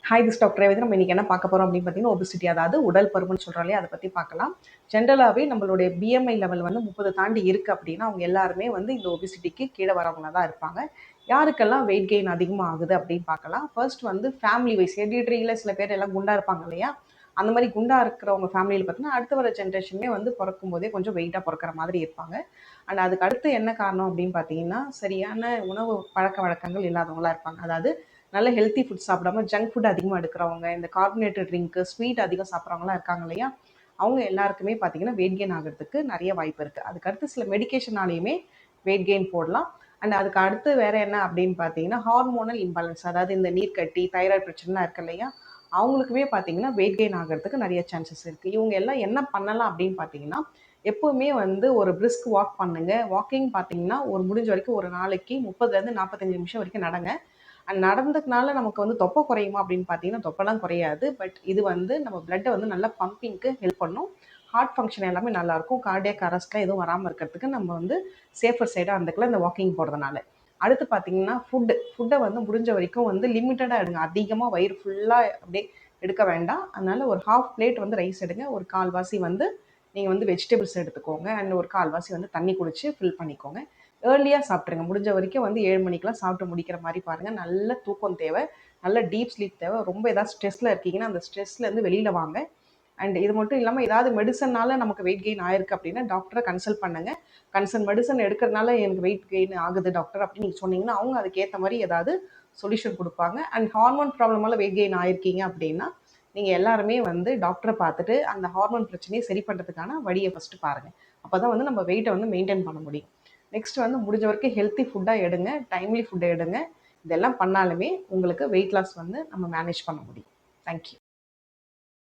Hi this doctor வந்து நம்ம இன்றைக்கி என்ன பார்க்க போகிறோம் அப்படின்னு பார்த்தீங்கன்னா ஒபிசிட்டி, அதாவது உடல் பருமன் சொல்கிறோம் இல்லையா, அதை பற்றி பார்க்கலாம். ஜென்ரலாகவே நம்மளுடைய பிஎம்ஐ லெவல் வந்து 30 தாண்டி இருக்குது அப்படின்னா அவங்க எல்லாருமே வந்து இந்த ஒபிசிட்டிக்கு கீழே வரவங்க தான் இருப்பாங்க. யாருக்கெல்லாம் வெயிட் கெயின் அதிகமாக ஆகுது அப்படின்னு பார்க்கலாம். ஃபர்ஸ்ட் வந்து ஃபேமிலி வைஸ் ஹெரிடிட்ரியில் சில பேர் எல்லாம் குண்டாக இருப்பாங்க இல்லையா, அந்த மாதிரி குண்டாக இருக்கிறவங்க ஃபேமிலியில் பார்த்தீங்கன்னா அடுத்த வர ஜென்ரேஷனுமே வந்து பிறக்கும் போதே கொஞ்சம் வெயிட்டாக பிறக்கிற மாதிரி இருப்பாங்க. அண்ட் அதுக்கு அடுத்து என்ன காரணம் அப்படின்னு பார்த்தீங்கன்னா சரியான உணவு பழக்க வழக்கங்கள் இல்லாதவங்களாக இருப்பாங்க. அதாவது நல்ல ஹெல்த்தி ஃபுட் சாப்பிடாம ஜங்க் ஃபுட் அதிகமாக எடுக்கிறவங்க, இந்த கார்பனேட்டட் ட்ரிங்க்கு, ஸ்வீட் அதிகம் சாப்பிட்றவங்களாம் இருக்காங்க இல்லையா, அவங்க எல்லாருக்குமே பார்த்தீங்கன்னா வெயிட் கெயின் ஆகிறதுக்கு நிறைய வாய்ப்பு இருக்குது. அதுக்கடுத்து சில மெடிக்கேஷனாலேயுமே வெயிட் கெயின் போடலாம். அண்ட் அதுக்கு அடுத்து வேறு என்ன அப்படின்னு பார்த்தீங்கன்னா ஹார்மோனல் இம்பேலன்ஸ், அதாவது இந்த நீர்க்கட்டி, தைராய்டு பிரச்சனைலாம் இருக்கு இல்லையா, அவங்களுக்குமே பார்த்தீங்கன்னா வெயிட் கெயின் ஆகிறதுக்கு நிறைய சான்சஸ் இருக்குது. இவங்க எல்லாம் என்ன பண்ணலாம் அப்படின்னு பார்த்தீங்கன்னா எப்போவுமே வந்து ஒரு பிரிஸ்க் வாக் பண்ணுங்கள். வாக்கிங் பார்த்தீங்கன்னா ஒரு முடிஞ்ச வரைக்கும் ஒரு நாளைக்கு 30லேருந்து 45 நிமிஷம் வரைக்கும் நடங்க. அண்ட் நடந்ததுனால நமக்கு வந்து தொப்பை குறையுமா அப்படின்னு பார்த்தீங்கன்னா தொப்பைலாம் குறையாது. பட் இது வந்து நம்ம பிளட்டை வந்து நல்லா பம்பிங்க்கு ஹெல்ப் பண்ணும். ஹார்ட் ஃபங்க்ஷன் எல்லாமே நல்லாயிருக்கும். கார்டியாக் அரெஸ்ட்லாம் எதுவும் வராமல் இருக்கிறதுக்கு நம்ம வந்து சேஃபர் சைடாக இருந்துக்கலாம் இந்த வாக்கிங் போகிறதுனால. அடுத்து பார்த்தீங்கன்னா ஃபுட்டை வந்து முடிஞ்ச வரைக்கும் வந்து லிமிட்டடாக எடுங்க. அதிகமாக வயிறு ஃபுல்லாக அப்படியே எடுக்க வேண்டாம். அதனால் ஒரு ஹாஃப் பிளேட் வந்து ரைஸ் எடுங்க, ஒரு கால்வாசி வந்து நீங்கள் வந்து வெஜிடபிள்ஸ் எடுத்துக்கோங்க, அண்ட் ஒரு கால்வாசி வந்து தண்ணி குடிச்சு ஃபில் பண்ணிக்கோங்க. ஏர்லியாக சாப்பிட்ருங்க. முடிஞ்ச வரைக்கும் வந்து 7 மணிக்கெலாம் சாப்பிட்டு முடிக்கிற மாதிரி பாருங்கள். நல்ல தூக்கம் தேவை, நல்ல டீப் ஸ்லீப் தேவை. ரொம்ப ஏதாவது ஸ்ட்ரெஸ்ஸில் இருக்கீங்கன்னா அந்த ஸ்ட்ரெஸ்லேருந்து வெளியில் வாங்க. அண்ட் இது மட்டும் இல்லாமல் ஏதாவது மெடிசனால் நமக்கு வெயிட் கெயின் ஆயிருக்கு அப்படின்னா டாக்டரை கன்சல்ட் பண்ணுங்கள். மெடிசன் எடுக்கிறதுனால எனக்கு வெயிட் கெயின் ஆகுது டாக்டர் அப்படின்னு நீங்கள் சொன்னீங்கன்னா அவங்க அதுக்கேற்ற மாதிரி ஏதாவது சொல்யூஷன் கொடுப்பாங்க. அண்ட் ஹார்மோன் ப்ராப்ளமால் வெயிட் கெயின் ஆயிருக்கீங்க அப்படின்னா நீங்கள் எல்லாருமே வந்து டாக்டரை பார்த்துட்டு அந்த ஹார்மோன் பிரச்சனையை சரி பண்ணுறதுக்கான வழியை ஃபஸ்ட்டு பாருங்கள். அப்போ தான் வந்து நம்ம வெயிட்டை வந்து மெயின்டைன் பண்ண முடியும். நெக்ஸ்ட் வந்து முடிஞ்ச வரைக்கும் ஹெல்த்தி ஃபுட்டாக எடுங்க, டைம்லி ஃபுட்டை எடுங்க. இதெல்லாம் பண்ணாலுமே உங்களுக்கு வெயிட் லாஸ் வந்து நம்ம மேனேஜ் பண்ண முடியும். தேங்க்யூ.